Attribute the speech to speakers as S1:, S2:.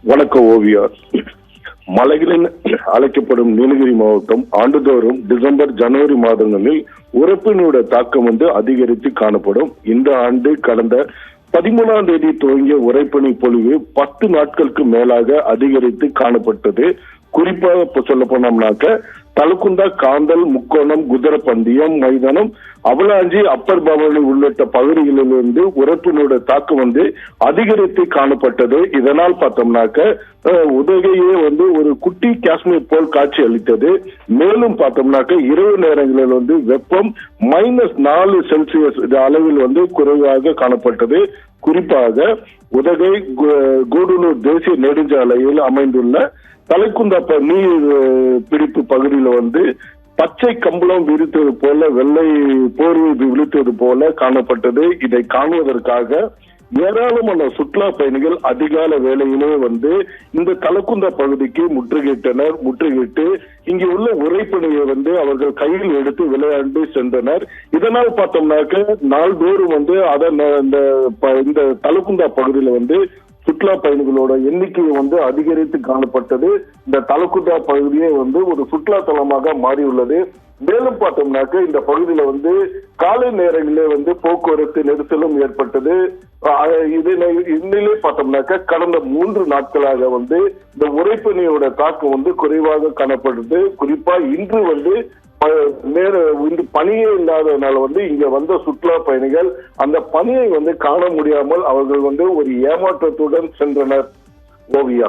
S1: வணக்கம் ஓவியா. மலைகளின் அழைக்கப்படும் நீலகிரி மாவட்டம் ஆண்டுதோறும் டிசம்பர் ஜனவரி மாதங்களில் உரைப்பினுடைய தாக்கம் அதிகரித்து காணப்படும். இந்த ஆண்டு கடந்த 13ஆம் தேதி துவங்கிய உரைப்பனி பொழிவு 10 நாட்களுக்கு மேலாக அதிகரித்து காணப்பட்டது. குறிப்பாக சொல்ல போனோம்னாக்க தலக்குந்தா, காந்தல், முக்கோணம், குதிரப்பந்தியம் மைதானம், அவலாஞ்சி, அப்பர் பவானி உள்ளிட்ட பகுதிகளிலிருந்து உரைப்பினுடைய தாக்கம் அதிகரித்து காணப்பட்டது. இதனால் பார்த்தோம்னாக்க உதகையே ஒரு குட்டி காஷ்மீர் போல் காட்சி அளித்தது. மேலும் பார்த்தோம்னாக்க இரவு நேரங்களில் வெப்பம் -4 செல்சியஸ் அளவில் குறைவாக காணப்பட்டது. குறிப்பாக உதகை கூடலூர் தேசிய நெடுஞ்சாலையில் அமைந்துள்ள தலக்குந்தா நீர் பிடிப்பு பகுதியில் பச்சை கம்பளம் விரித்தது போல, வெள்ளை போர்வை விழித்தது போல காணப்பட்டது. இதை காணுவதற்காக ஏராளமான சுற்றுலா பயணிகள் அதிகால வேளையிலே இந்த தலக்குந்தா பகுதிக்கு முற்றுகிட்டு இங்கே உள்ள உரைப்பணியை அவர்கள் கையில் எடுத்து விளையாண்டு சென்றனர். இதனால் பார்த்தோம்னாக்க நாள்தோறும் இந்த தலக்குந்தா பகுதியில சுற்றுலா பயணிகளோட எண்ணிக்கை அதிகரித்து காணப்பட்டது. இந்த தலக்குந்தா பகுதியே ஒரு சுற்றுலா தலமாக மாறியுள்ளது. மேலும் பார்த்தோம்னாக்க இந்த பகுதியில காலை நேரங்களிலே போக்குவரத்து நெரிசலும் ஏற்பட்டது. இந்நிலை பார்த்தோம்னாக்க கடந்த 3 நாட்களாக இந்த உரைப்பனியோட தாக்கம் குறைவாக காணப்படுது. குறிப்பா இன்று இந்த பனியே இல்லாததுனால இங்க வந்த சுற்றுலா பயணிகள் அந்த பனியை காண முடியாமல் அவர்கள் ஒரு ஏமாற்றத்துடன் சென்றனர். ஓவியா.